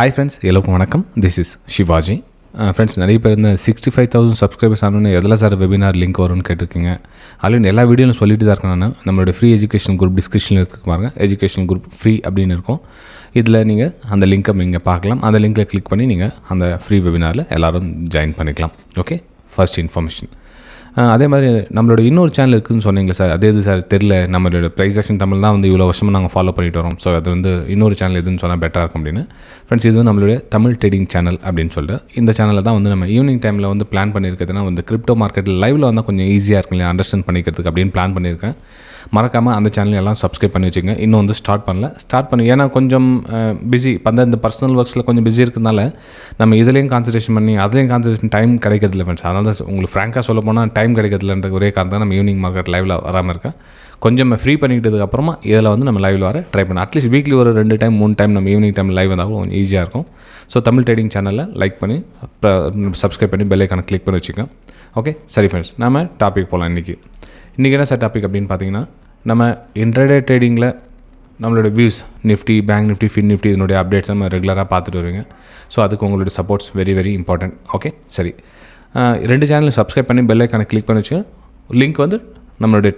Hi friends, எல்லோருக்கும் வணக்கம். This is Sivaji. Friends, நிறைய பேர் இந்த 65,000 சப்ஸ்கிரைபர்ஸ் ஆனோன்னு எதில் சார் வெபினார் லிங்க் வரும்னு கேட்டிருக்கீங்க. அதில் எல்லா வீடியோவும் சொல்லிட்டு தான் இருக்கேன். நான் நம்மளோட ஃப்ரீ எஜுகேஷன் குரூப் டிஸ்கிரிப்ஷனில் இருக்கு பாருங்கள், எஜுகேஷன் குரூப் ஃப்ரீ அப்படின்னு இருக்கும். இதில் நீங்கள் அந்த லிங்க்கை நீங்கள் பார்க்கலாம். அந்த லிங்க்கில் கிளிக் பண்ணி நீங்கள் அந்த ஃப்ரீ வெபினாரில் எல்லோரும் ஜாயின் பண்ணிக்கலாம். Okay, first information. அதே மாதிரி நம்மளோட இன்னொரு சேனல் இருக்குதுன்னு சொன்னீங்களே சார், அதே இது சார் தெரில. நம்மளோட ப்ரைஸ் ஆக்ஷன் தமிழ் தான் இவ்வளோ வருஷமாக நாங்கள் ஃபாலோ பண்ணிட்டு வரோம். ஸோ அது இன்னொரு சேனல் எதுன்னு சொன்னால் பெட்டராக இருக்கும் அப்படின்னு. ஃப்ரெண்ட்ஸ், இது நம்மளுடைய தமிழ் ட்ரேடிங் சேனல் அப்படின்னு சொல்லிட்டு இந்த சேனலில் தான் நம்ம ஈவினிங் டைமில் பிளான் பண்ணியிருக்கிறதுனா கிரிப்டோ மார்க்கெட்டில் லைவில் வந்தால் கொஞ்சம் ஈஸியாக இருக்கும் இல்லையா, அண்டர்ஸ்டாண்ட் பண்ணிக்கிறதுக்கு அப்படின்னு பிளான் பண்ணியிருக்கேன். மறக்காமல் அந்த சேனல் எல்லாம் சப்ஸ்கிரைப் பண்ணி வச்சுங்க. இன்னும் ஸ்டார்ட் பண்ணி ஏன்னா கொஞ்சம் பிஸி இந்த பர்சனல் ஒர்க்ஸில் கொஞ்சம் பிஸி இருக்கிறதுனால நம்ம இதுலேயும் கான்சன்ட்ரேஷன் பண்ணி அதுலேயும் கான்சன்ட்ரேஷன் டைம் கிடைக்கிறதில்ல ஃப்ரெண்ட்ஸ். அதனால தான் உங்களுக்கு ஃப்ராங்காக சொல்ல போனால் டைம் கிடைக்கிறதுலன்ற ஒரே காரணம் தான் நம்ம ஈவினிங் மார்க்கெட் லைவில் வராமல் இருக்கேன். கொஞ்சம் ஃப்ரீ பண்ணிக்கிட்டதுக்கப்புறமா இதில் நம்ம லைவில் வர ட்ரை பண்ணோம். அட்லீஸ்ட் வீக்லி ஒரு 2 டைம் 3 டைம் நம்ம ஈவினிங் டைம் லைவ் வந்தாலும் கொஞ்சம் ஈஸியாக இருக்கும். ஸோ தமிழ் ட்ரேடிங் சேனலில் லைக் பண்ணி சப்ஸ்கிரைப் பண்ணி பெல் ஐக்கானை கிளிக் பண்ணி வச்சுக்கோங்க. ஓகே, சரி ஃப்ரெண்ட்ஸ், நம்ம டாபிக் போகலாம். இன்றைக்கி என்ன சார் டாபிக் அப்படின்னு பார்த்தீங்கன்னா, நம்ம இன்ட்ராடே ட்ரேடிங்கில் நம்மளோட views Nifty, bank Nifty, fin Nifty இதனுடைய அப்டேட்ஸ் நம்ம ரெகுலராக பார்த்துட்டு வருவீங்க. ஸோ அதுக்கு உங்களோட supports very very important. Okay, சரி, 2 சேனலும் சப்ஸ்கிரைப் பண்ணி பெல் ஐக்கானை கிளிக் பண்ணி வச்சுங்க. லிங்க் நம்மளுடைய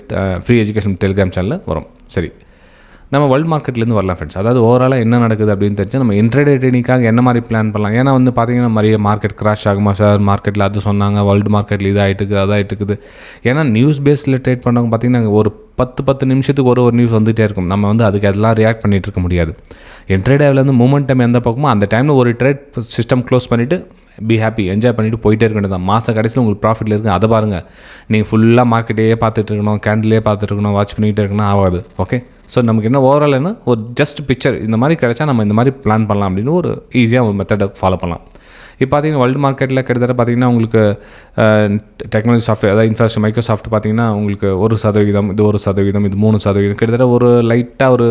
ஃப்ரீ எஜுகேஷன் டெலிகிராம் சேனலில் வரும். சரி, நம்ம வேர்ல்டு மார்க்கெட்லேருந்து வரலாம் ஃப்ரெண்ட்ஸ். அதாவது ஓவராலாக என்ன நடக்குது அப்படின்னு தெரிஞ்சு நம்ம இன்ட்ராடே ட்ரேடிங்காக என்ன மாதிரி பிளான் பண்ணலாம். ஏன்னா பார்த்தீங்கன்னா நிறைய மார்க்கெட் கிராஷ் ஆகுமா சார், மார்க்கெட்டில் அது சொன்னாங்க, வேர்ல்டு மார்க்கெட்டில் இது ஆகிட்டுக்குது அதாகிட்டுக்குது. ஏன்னா நியூஸ் பேஸில் ட்ரேட் பண்ணுறவங்க பார்த்தீங்கன்னா ஒரு 10 நிமிஷத்துக்கு ஒரு நியூஸ் வந்துகிட்டே இருக்கும். நம்ம அதுக்கு அதெல்லாம் ரியாக்ட் பண்ணிகிட்டு இருக்க முடியாது. இன்ட்ராடேவில் மூமெண்டம் எந்த பக்கமோ அந்த டைமில் ஒரு ட்ரேட் சிஸ்டம் க்ளோஸ் பண்ணிவிட்டு பி ஹாப்பி என்ஜாய் பண்ணிவிட்டு போயிட்டே இருக்க வேண்டியது தான். மாத கடைசியில் உங்களுக்கு ப்ராஃபிட்டில் இருக்குது, அதை பாருங்கள். நீங்கள் ஃபுல்லாக மார்க்கெட்டையே பார்த்துட்டு இருக்கணும், கேண்டிலே பார்த்துட்டு இருக்கணும், வாட்ச் பண்ணிகிட்டே இருக்கணும், ஆகாது. ஓகே, ஸோ நமக்கு என்ன ஓவரால் என்ன ஒரு ஜஸ்ட் பிக்சர் இந்த மாதிரி கிடைச்சா நம்ம இந்த மாதிரி பிளான் பண்ணலாம் அப்படின்னு ஒரு ஈஸியாக ஒரு மெத்தடை ஃபாலோ பண்ணலாம். இப்போ பார்த்தீங்கன்னா வேர்ல்டு மார்க்கெட்டில் கிட்டத்தட்ட பார்த்தீங்கன்னா உங்களுக்கு டெக்னாலஜி சாஃப்ட்வேர், அதாவது இன்ஃப்ராஸ்ட்ரக்சர் மைக்ரோசாஃப்ட் பார்த்தீங்கன்னா உங்களுக்கு 1%, இது 1%, இது 3%, கிட்டத்தட்ட ஒரு லைட்டாக ஒரு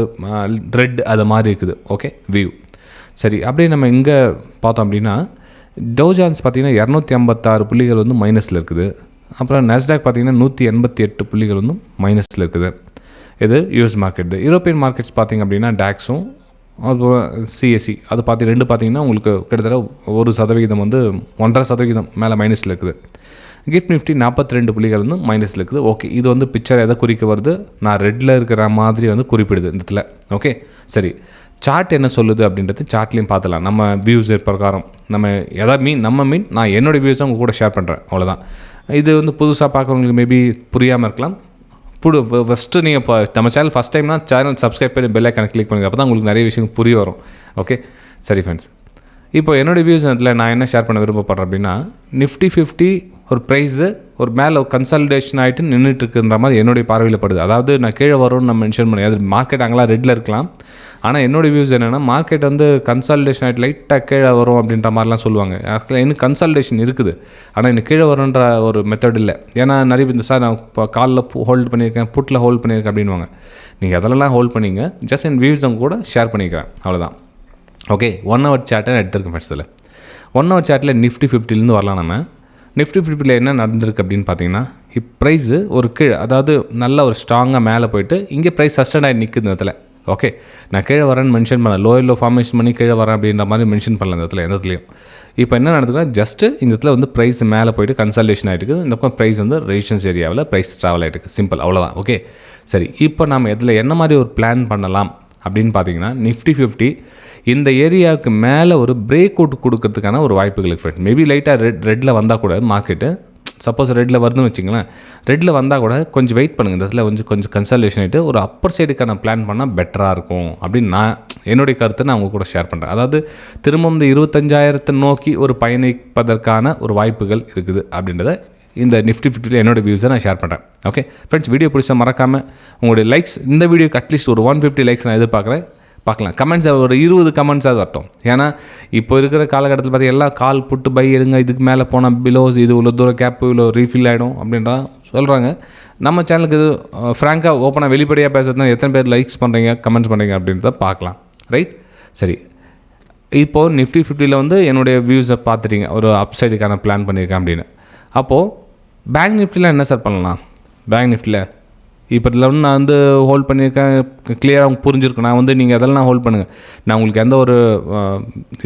ரெட் அது மாதிரி இருக்குது. Okay, view. சரி, அப்படியே நம்ம இங்கே பார்த்தோம் அப்படின்னா டவ் ஜோன்ஸ் பார்த்தீங்கன்னா 256 புள்ளிகள் மைனஸில் இருக்குது. அப்புறம் நாஸ்டாக் பார்த்தீங்கன்னா 188 புள்ளிகள் மைனஸில் இருக்குது. இது யூஎஸ் மார்க்கெட். யூரோப்பியன் மார்க்கெட்ஸ் பார்த்திங்க அப்படின்னா டாக்ஸும் அப்புறம் சிஎஸ்சி அது பார்த்தீங்கன்னா உங்களுக்கு கிட்டத்தட்ட 1% 1.5% மேலே மைனஸில் இருக்குது. கிஃப்ட் நிஃப்டி 42 புள்ளிகள் மைனஸில் இருக்குது. ஓகே, இது பிக்சர் எதை குறிக்க வருது, நான் ரெட்டில் இருக்கிற மாதிரி குறிப்பிடுது இந்த இடத்துல. ஓகே, சரி, சார்ட் என்ன சொல்லுது அப்படின்றது சார்ட்லேயும் பார்த்துலாம். நம்ம வியூஸ் பிரகாரம் நம்ம நான் என்னோடய வியூஸை உங்கள் கூட ஷேர் பண்ணுறேன், அவ்வளோதான். இது புதுசாக பார்க்குறவங்களுக்கு மேபி புரியாமல் இருக்கலாம். ஃபஸ்ட்டு நீங்கள் இப்போ நம்ம சேனல் ஃபஸ்ட் டைம்னா சேனல் சப்ஸ்கிரைப் பண்ணி பெல் ஐக்கானை கிளிக் பண்ணுங்கள். அப்போ தான் உங்களுக்கு நிறைய விஷயம் புரிய வரும். ஓகே, சரி ஃப்ரெண்ட்ஸ், இப்போ என்னோடய வியூஸ் இதில் நான் என்ன ஷேர் பண்ண விருப்பப்படுறேன் அப்படின்னா, நிஃப்டி 50 ஒரு ப்ரைஸு ஒரு மேலே கன்சாலிடேஷன் ஆகிட்டு நின்றுட்டு இருக்குன்ற மாதிரி என்னுடைய பார்வையில் படுது. அதாவது நான் கீழே வரும்னு நான் மென்ஷன் பண்ணேன். அது மார்க்கெட் அங்கெல்லாம் ரெட்டில் இருக்கலாம். ஆனால் என்னோடய வியூஸ் என்னென்னா, மார்க்கெட் கன்சாலிடேஷன் ஆகிட்டு லைட்டாக கீழே வரும் அப்படின்ற மாதிரிலாம் சொல்லுவாங்க. ஆக்சுவலாக இன்னும் கன்சாலிடேஷன் இருக்குது, ஆனால் இன்னும் கீழே வரும்ன்ற ஒரு மெத்தட் இல்லை. ஏன்னா நிறைய பேர் சார் நான் இப்போ காலில் ஹோல்டு பண்ணியிருக்கேன், புட்டில் ஹோல்டு பண்ணியிருக்கேன் அப்படின்வாங்க. நீங்கள் அதெல்லாம் ஹோல்ட் பண்ணிங்க, ஜஸ்ட் என் வியூஸ் கூட ஷேர் பண்ணிக்கிறேன், அவ்வளோதான். ஓகே, 1 ஹவர் சார்ட்டை நான் எடுத்துருக்கேன் ஃபர்ஸ்ட்டில். 1 ஹவர் சார்ட்டில் நிஃப்டி 50லேருந்து வரலாம். நம்ம நிஃப்டி 50ல் என்ன நடந்திருக்கு அப்படின்னு பார்த்தீங்கன்னா, ப்ரைஸு ஒரு கீழே, அதாவது நல்ல ஒரு ஸ்ட்ராங்காக மேலே போயிட்டு இங்கே ப்ரைஸ் சஸ்டெண்ட் ஆகி நிற்குது இந்த இடத்துல. ஓகே, நான் கீழே வரேன்னு மென்ஷன் பண்ணேன், லோ ஃபார்மேஷன் பண்ணி கீழே வரேன் அப்படின்ற மாதிரி மென்ஷன் பண்ணல இந்த இடத்துல, எந்த இடத்துலையும். இப்போ என்ன நடக்குதுன்னா, ஜஸ்ட்டு இந்த இடத்துல ப்ரைஸ் மேலே போயிட்டு கன்சல்டேஷன் ஆகிட்டு இந்த பக்கம் ப்ரைஸ் ரெசிஸ்டன்ஸ் ஏரியாவில் ப்ரைஸ் ட்ராவல் ஆகிட்டு சிம்பிள், அவ்வளோதான். ஓகே, சரி, இப்போ நம்ம இதில் என்ன மாதிரி ஒரு பிளான் பண்ணலாம் அப்படின்னு பார்த்தீங்கன்னா, நிஃப்டி 50 இந்த ஏரியாவுக்கு மேலே ஒரு பிரேக் அவுட் கொடுக்கறதுக்கான ஒரு வாய்ப்புகள் இருக்குது. மேபி லைட்டாக ரெட்டில் வந்தால் கூட மார்க்கெட்டு, சப்போஸ் ரெட்டில் வருதுன்னு வச்சிங்களேன், ரெட்டில் வந்தால் கூட கொஞ்சம் வெயிட் பண்ணுங்கள். இந்த இடத்துல கொஞ்சம் கன்சல்டேஷன் ஆகிட்டு ஒரு அப்பர் சைடுக்கான பிளான் பண்ணால் பெட்டராக இருக்கும் அப்படின்னு நான் என்னுடைய கருத்தை நான் அவங்க கூட ஷேர் பண்ணுறேன். அதாவது திரும்ப இந்த 25,000 நோக்கி ஒரு பயணிப்பதற்கான ஒரு வாய்ப்புகள் இருக்குது அப்படின்றத இந்த நிஃப்டி 50 என்னோடய வியூஸை நான் ஷேர் பண்ணுறேன். ஓகே ஃப்ரெண்ட்ஸ், வீடியோ பிடிச்சா மறக்காமல் உங்களுடைய லைக்ஸ், இந்த வீடியோக்கு அட்லீஸ்ட் ஒரு 150 லைக்ஸ் நான் எதிர்பார்க்குறேன். பார்க்கலாம், கமெண்ட்ஸ் ஒரு 20 கமெண்ட்ஸாக வரட்டும். ஏன்னா இப்போ இருக்கிற காலகட்டத்தில் பார்த்து எல்லாம் கால் புட்டு பை எடுங்க, இதுக்கு மேலே போனால் பிலோஸ், இது இவ்வளோ தூரம் கேப்பு இவ்வளோ ரீஃபில் ஆகிடும் அப்படின்றா சொல்கிறாங்க. நம்ம சேனலுக்கு இது ஃப்ராங்காக ஓப்பனாக வெளிப்படையாக பேசுறதுனா எத்தனை பேர் லைக்ஸ் பண்ணுறீங்க, கமெண்ட்ஸ் பண்ணுறீங்க அப்படின்றத பார்க்கலாம். ரைட், சரி, இப்போது நிஃப்டி 50ல் என்னுடைய வியூஸை பார்த்துட்டீங்க, ஒரு அப்சைடுக்கான பிளான் பண்ணியிருக்கேன் அப்படின்னு. அப்போது பேங்க் நிஃப்டியில் என்ன சார் பண்ணலாம்? பேங்க் நிஃப்டியில் இப்போ இதில் வந்து நான் வந்து ஹோல்ட் பண்ணியிருக்கேன், கிளியராக அவங்க புரிஞ்சிருக்கும். நான் வந்து நீங்கள் அதெல்லாம் ஹோல்ட் பண்ணுங்கள். நான் உங்களுக்கு எந்த ஒரு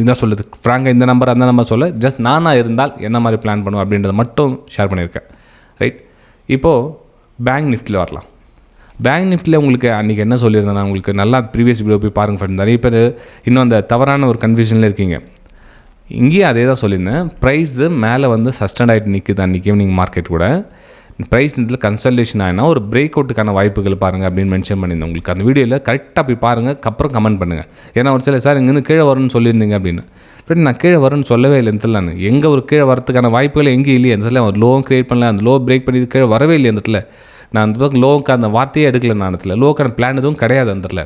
இதான் சொல்லுது ஃப்ராங்காக இந்த நம்பர் அந்த நம்பர் சொல்ல, ஜஸ்ட் நானாக இருந்தால் என்ன மாதிரி பிளான் பண்ணுவேன் அப்படின்றத மட்டும் ஷேர் பண்ணியிருக்கேன். ரைட். இப்போது பேங்க் நிஃப்டியில் வரலாம். பேங்க் நிஃப்டியில் உங்களுக்கு அன்றைக்கி என்ன சொல்லியிருந்தேன், நான் உங்களுக்கு நல்லா ப்ரீவியஸ் வீடியோ போய் பாருங்கள் ஃப்ரெண்ட். நிறைய பேர் இன்னும் அந்த தவறான ஒரு கன்ஃபியூஷனில் இருக்கீங்க. இங்கேயும் அதே தான் சொல்லியிருந்தேன். ப்ரைஸு மேலே வந்து சஸ்டெண்ட் ஆகிட்டு நிற்குது அன்றைக்கி ஈவினிங் மார்க்கெட் கூட. ப்ரைஸ் இதில் கன்சல்டேஷன் ஆகினா ஒரு பிரேக் அவுட்டுக்கான வாய்ப்புகள் பாருங்கள் அப்படின்னு மென்ஷன் பண்ணியிருந்தேன். உங்களுக்கு அந்த வீடியோவில் கரெக்டாக போய் பாருங்கள், அப்புறம் கமெண்ட் பண்ணுங்கள். ஏன்னா ஒரு சில சார் இங்கேருந்து கீழே வரும்னு சொல்லியிருந்தீங்க அப்படின்னு. பட் நான் கீழே வரும்னு சொல்லவே இல்லை. இந்த நான் எங்கே ஒரு கீழே வரதுக்கான வாய்ப்புகள் எங்கேயும் இல்லையே. அந்த இடத்துல ஒரு லோவும் க்ரியேட் பண்ணல, அந்த லோ பிரேக் பண்ணி கீழே வரவே இல்லை. அந்த இடத்துல நான் அந்த பக்கம் லோவுக்கு அந்த வார்த்தையே எடுக்கல. நான் இடத்துல லோக்கான பிளான் எதுவும் கிடையாது. அந்த இடத்துல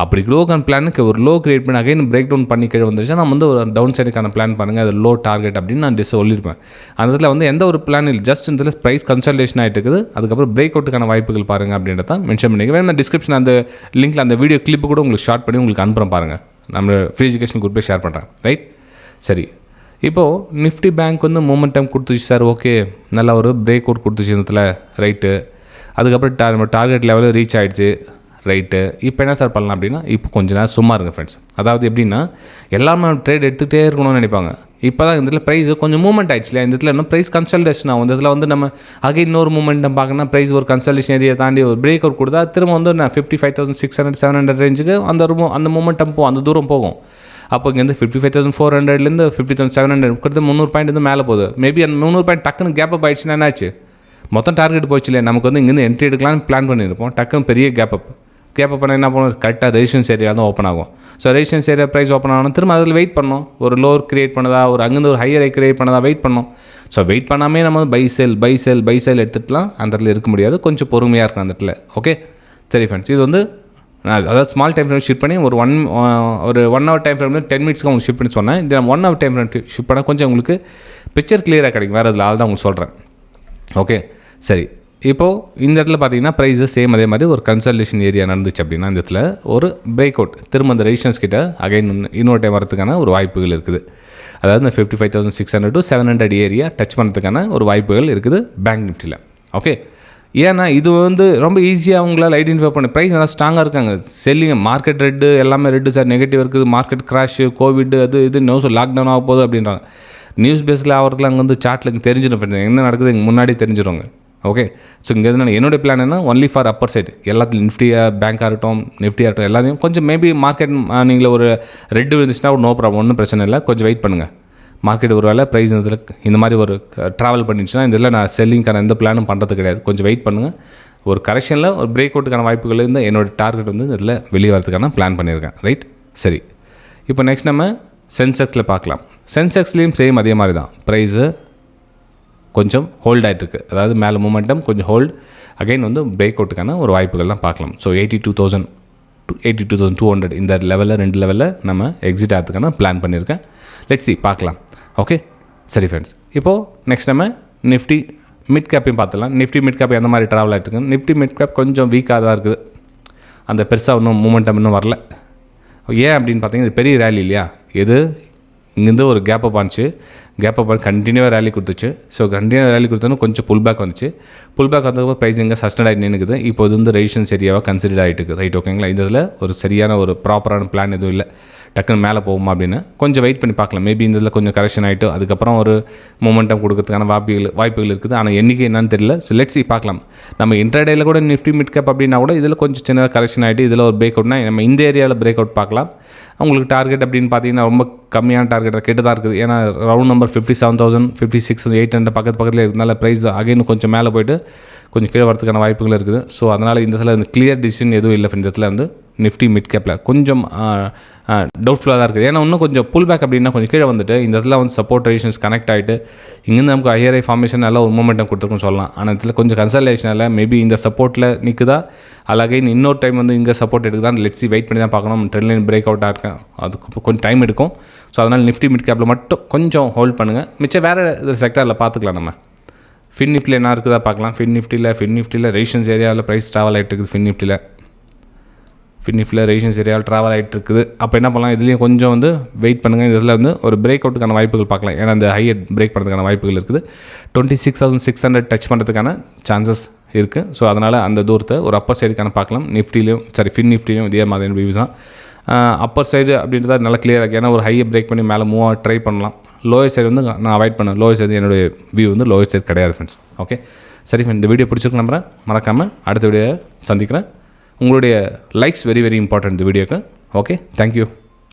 அப்படி லோக்கான பிளானுக்கு ஒரு லோ கிரியேட் பண்ணி அகைன் பிரேக் டவுன் பண்ணி கீழே வந்துருச்சா நம்ம வந்து ஒரு டவுன் சைடுக்கான பிளான் பண்ணுங்கள், அது லோ டார்கெட் அப்படின்னு நான் சொல்லியிருப்பேன். அந்த இடத்துல வந்து எந்த ஒரு பிளான் இல்லை, ஜஸ்ட் இந்த ப்ரைஸ் கன்சல்டேஷன் ஆகிட்டு இருக்குது, அதுக்கப்புறம் பிரேக் அவுட்டுக்கான வாய்ப்புகள் பாருங்கள் அப்படின்றத மென்ஷன் பண்ணிக்க. வேணும் டிஸ்கிரிப்ஷன் அந்த லிங்க்கில் அந்த வீடியோ கிளிப்பு கூட உங்களுக்கு ஷார்ட் பண்ணி உங்களுக்கு அனுப்புகிறேன் பாருங்கள். நம்ம ஃப்ரீ எஜுகேஷன் குரூப்பே ஷேர் பண்ணுறேன். ரைட். சரி, இப்போது நிஃப்டி பேங்க் வந்து மூமெண்டம் கொடுத்துச்சு சார். ஓகே, நல்ல ஒரு பிரேக் அவுட் கொடுத்துச்சு இந்த இடத்துல. ரைட்டு. அதுக்கப்புறம் டார்கெட் லெவலில் ரீச் ஆகிடுச்சு. ரைட்டு. இப்போ என்ன சார் பண்ணலாம் அப்படின்னா, இப்போ கொஞ்சம் நேரம் சும்மா இருங்க ஃப்ரெண்ட்ஸ். அதாவது எப்படின்னா எல்லாமே ட்ரேட் எடுத்துகிட்டே இருக்கணும்னு நினைப்பாங்க. இப்போ தான் இந்த இடத்துல ப்ரைஸ் கொஞ்சம் மூவ்மெண்ட் ஆகிடுச்சு இல்லையா, இந்த இடத்துல இன்னும் ப்ரைஸ் கன்சல்டேஷன் ஆகும். இந்த இதில் வந்து நம்ம அகைன் இன்னொரு மூமெண்டம் பார்க்கணும். ப்ரைஸ் ஒரு கன்சல்டேஷன் ஏரியா தாண்டி ஒரு பிரேக் அவுட் கொடுத்தா திரும்ப வந்து நான் 55,600 700 ரேஞ்சுக்கு அந்த மூமெண்டம் போகும், அந்த தூரம் போகும். அப்போ இங்கேருந்து 55,400லேருந்து 50,700 கிட்டத்தட்ட 300 பாயிண்ட் வந்து மேலே போகுது. மேபி அந்த 300 பாயிண்ட் டக்குன்னு கேப் அப் ஆகிடுச்சுன்னா என்னாச்சு, மொத்தம் டார்கெட் போச்சு இல்லையா. நமக்கு வந்து இங்கேருந்து என்ட்ரி எடுக்கலாம்னு பிளான் பண்ணியிருப்போம். டக்குன்னு பெரிய கேப் பண்ண என்ன பண்ணுவோம், கரெக்டாக ரெசிஸ்டன்ஸ் ஏரியா தான் ஓப்பன் ஆகும். So resistance area price open ஆகணும், திரும்ப அதில் வெயிட் பண்ணோம். ஒரு லோவர் கிரியேட் பண்ணதா, ஒரு அங்கேருந்து ஒரு ஹையர் கிரியேட் பண்ணதா வெயிட் பண்ணோம். ஸோ வெயிட் பண்ணாமே நம்ம பை செல் எடுத்துகிட்டுலாம் அந்த இடத்துல இருக்க முடியாது. கொஞ்சம் பொறுமையாக இருக்கும் அந்த இடத்துல. ஓகே, சரி ஃப்ரெண்ட்ஸ். இது வந்து அதாவது ஸ்மால் டைம் ஃப்ரேம் ஷிஃப்ட் பண்ணி ஒரு 1 hour டைம் ஃப்ரேம் 10 minutes உங்களுக்கு ஷிஃப்ட் பண்ணி சொன்னேன். இது 1 hour டைம் ஃப்ரேம் ஷிஃப்ட் பண்ணால் கொஞ்சம் உங்களுக்கு பிக்சர் கிளியராக கிடைக்கும். வேறு இதில் ஆள் தான் உங்களுக்கு சொல்கிறேன். ஓகே, சரி. இப்போது இந்த இடத்துல பார்த்தீங்கன்னா ப்ரைஸு சேம் அதே மாதிரி ஒரு கன்சல்டேஷன் ஏரியா நடந்துச்சு அப்படின்னா இந்த இடத்துல ஒரு பிரேக் அவுட் திரும்ப அந்த ரெசிஸ்டன்ஸ் கிட்ட அகைன் இன்னொரு டைம் வரதுக்கான ஒரு வாய்ப்புகள் இருக்குது. அதாவது இந்த 55,600 to 700 ஏரியா டச் பண்ணுறதுக்கான ஒரு வாய்ப்புகள் இருக்குது பேங்க் நிஃப்டியில். ஓகே, ஏன்னா இது வந்து ரொம்ப ஈஸியாக அவங்களால் ஐடென்டிஃபை பண்ண. ப்ரைஸ் நல்லா ஸ்ட்ராங்காக இருக்காங்க. செல்லிங்க மார்க்கெட் ரெட்டு எல்லாமே ரெட்டு சார், நெகட்டிவ் இருக்குது, மார்க்கெட் கிராஷு, கோவிட் அது இது நோஸ் லாக்டவுன் ஆக போகுது அப்படின்றாங்க. நியூஸ் பேஸில் ஆகிறதுல அங்கே வந்து சார்ட்டில் தெரிஞ்சிடும் என்ன நடக்குது இங்கே முன்னாடி தெரிஞ்சிடுவாங்க. ஓகே, ஸோ இங்கே நான் என்னுடைய பிளான் என்ன, ஒன்லி ஃபார் அப்பர் சைடு எல்லாத்துலையும் நிஃப்டியாக பேங்காக இருக்கட்டும் நிஃப்டியாக இருக்கட்டும் எல்லாத்தையும் கொஞ்சம் மேபி மார்க்கெட் நீங்கள் ஒரு ரெட்டு விழுந்துச்சுன்னா நோ ப்ராப்ளம், ஒன்றும் பிரச்சனை இல்லை. கொஞ்சம் வெயிட் பண்ணுங்கள். மார்க்கெட் ஒரு வேலை ப்ரைஸ் இதில் இந்த மாதிரி ஒரு ட்ராவல் பண்ணிடுச்சுன்னா இந்த இதில் நான் செல்லிங்கான எந்த பிளானும் பண்ணுறது கிடையாது. கொஞ்சம் வெயிட் பண்ணுங்கள். ஒரு கரெக்ஷனில் ஒரு பிரேக் அவுட்டுக்கான வாய்ப்புகள் இருந்தால் என்னோடய டார்கெட் வந்து இதில் வெளியே வரதுக்கான பிளான் பண்ணியிருக்கேன். ரைட். சரி, இப்போ நெக்ஸ்ட் நம்ம சென்செக்ஸில் பார்க்கலாம். சென்செக்ஸ்லேயும் சேம் அதே மாதிரி தான். ப்ரைஸு கொஞ்சம் ஹோல்ட் ஆகிட்டுருக்கு. அதாவது மேலே மூமெண்டம் கொஞ்சம் ஹோல்ட், அகைன் வந்து பிரேக் அவுட்டுக்கான ஒரு வாய்ப்புகள் தான் பார்க்கலாம். ஸோ 82,000 to 82,200 இந்த லெவலில் 2 லெவலில் நம்ம எக்ஸிட் ஆகிறதுக்கான பிளான் பண்ணியிருக்கேன். லெட்ஸ் சி பார்க்கலாம். ஓகே, சரி ஃப்ரெண்ட்ஸ். இப்போது நெக்ஸ்ட் நம்ம நிஃப்டி மிட் கேப்பையும் பார்த்துலாம். நிஃப்டி மிட் கேப் எந்த மாதிரி ட்ராவல் ஆகிட்டு இருக்கு. நிஃப்டி மிட் கேப் கொஞ்சம் வீக்காக தான் இருக்குது. அந்த பெருசாக இன்னும் மூமெண்டம் இன்னும் வரல. ஏன் அப்படின்னு பார்த்தீங்கன்னா இது பெரிய ரேலி இல்லையா, எது இங்கேருந்து ஒரு கேப் அப் ஆனிச்சு. கேப் அப் கண்டினியூவாக ரேலி கொடுத்துச்சு. ஸோ கண்டினியூவாக ரேலி கொடுத்தோன்னா கொஞ்சம் புல் பேக் வந்துச்சு. புல் பேக் வந்தப்போ ப்ரைஸ் இங்கே சஸ்டெண்ட் ஆகிட்டு நின்றுக்குது. இப்போ இது வந்து ரெசிஸ்டன்ஸ் ஏரியாவாக கன்சிடர் ஆகிட்டு இருக்குது. ரைட், ஓகேங்களா. இந்த இதில் ஒரு சரியான ஒரு ப்ராப்பரான பிளான் எதுவும் இல்லை. டக்குன்னு மேலே போகுமா அப்படின்னு கொஞ்சம் வெயிட் பண்ணி பார்க்கலாம். மேபி இந்த இதில் கொஞ்சம் கரெக்ஷன் ஆகிட்டு அதுக்கப்புறம் ஒரு மூமெண்டம் கொடுக்கறதுக்கான வாய்ப்புகள் இருக்குது. ஆனால் என்றைக்கு என்னன்னு தெரியல. ஸோ லெட்ஸ் சி பார்க்கலாம். நம்ம இன்ட்ராடேயில் கூட நிஃப்டி மிட் கேப் அப்படின்னா கூட இதில் கொஞ்சம் சின்னதாக கரெக்ஷன் ஆகிட்டு இதில் ஒரு பிரேக் அவுட்னா நம்ம இந்த ஏரியாவில் பிரேக் அவுட் பார்க்கலாம். உங்களுக்கு டார்கெட் அப்படின்னு பார்த்தீங்கன்னா ரொம்ப கம்மியான டார்கெட் கிட்ட தான் இருக்குது. ஏன்னா ரவுண்ட் நம்பர் 57,000 56,800 பக்கத்தில் இருக்கிறதுனால ப்ரைஸ் அகைன் கொஞ்சம் மேலே போய்ட்டு கொஞ்சம் கீழே வரதுக்கான வாய்ப்புகள் இருக்குது. ஸோ அதனால் இந்த இடத்துல இந்த கிளியர் டிசிஷன் எதுவும் இல்லை. இந்த இடத்துல வந்து நிஃப்டி மிட் கேப்பில் கொஞ்சம் டவுட்ஃபுல்லாக தான் இருக்குது. ஏன்னா இன்னும் கொஞ்சம் புல் பேக் அப்படின்னா கொஞ்சம் கீழே வந்துட்டு இந்த இடத்துல வந்து சப்போர்ட் ரெசிஸ்டன்ஸ் கனெக்ட் ஆகிட்டு இங்கேருந்து நமக்கு ஹையர் ஃபார்மேஷன் நல்லா ஒரு மூமெண்டம் கொடுத்துருக்குன்னு சொல்லலாம். ஆனால் இதில் கொஞ்சம் கன்சல்டேஷனில் மேபி இந்த சப்போர்ட்டில் நிற்குதா அழகே இன்னொரு டைம் வந்து இங்கே சப்போர்ட் எடுக்குதான் லெட்ஸி வெயிட் பண்ணி தான் பார்க்கணும். ட்ரெண்ட் லைன் பிரேக் அவுட்டாக இருக்கேன், அதுக்கு கொஞ்சம் டைம் எடுக்கும். ஸோ அதனால் நிஃப்டி மிட் கேப்பில் மட்டும் கொஞ்சம் ஹோல்ட் பண்ணுங்கள். மிச்சம் வேறு இது செக்டரில் பார்த்துக்கலாம். நம்ம ஃபின் நிஃப்டியில் என்ன இருக்குதா பார்க்கலாம். ஃபின் நிஃப்டியில் ரெசிஸ்டன்ஸ் ஏரியாவில் ப்ரைஸ் ட்ராவல் ஆகிட்டு இருக்குது. ஃபின் நிஃப்டியில் ரெசிஸ்டன்ஸ் ஏரியாவில் ட்ராவல் ஆகிட்டு இருக்குது. அப்போ என்ன பண்ணலாம், இதுலேயும் கொஞ்சம் வந்து வெயிட் பண்ணுங்கள். இதில் வந்து ஒரு பிரேக் அவுட்டுக்கான வாய்ப்புகள் பார்க்கலாம். ஏன்னா அந்த ஹையர் பிரேக் பண்ணுறதுக்கான வாய்ப்புகள் இருக்குது. 26,600 டச் பண்ணுறதுக்கான சான்சஸ் இருக்குது. ஸோ அதனால் அந்த தூரத்தை ஒரு அப்பர் சைடுக்கான பார்க்கலாம். ஃபின் நிஃப்டிலையும் இதே மாதிரியான வியூஸ் தான். அப்பர் சைடு அப்படின்றத நல்லா கிளியராக இருக்குது. ஏன்னா ஒரு ஹையை பிரேக் பண்ணி மேலே மூவ் ஆக ட்ரை பண்ணலாம். லோயர் சைடு வந்து நான் அவாய்ட் பண்ணேன். லோயர் சைடு என்னுடைய வியூ வந்து லோயர் சைடு கிடையாது ஃப்ரெண்ட்ஸ். ஓகே சரி ஃப்ரெண்ட், இந்த வீடியோ பிடிச்சிருக்கு நம்புறேன். மறக்காமல் அடுத்த வீடியோ சந்திக்கிறேன். உங்களுடைய லைக்ஸ் வெரி வெரி இம்பார்ட்டன்ட் இந்த வீடியோக்கு. Okay thank you.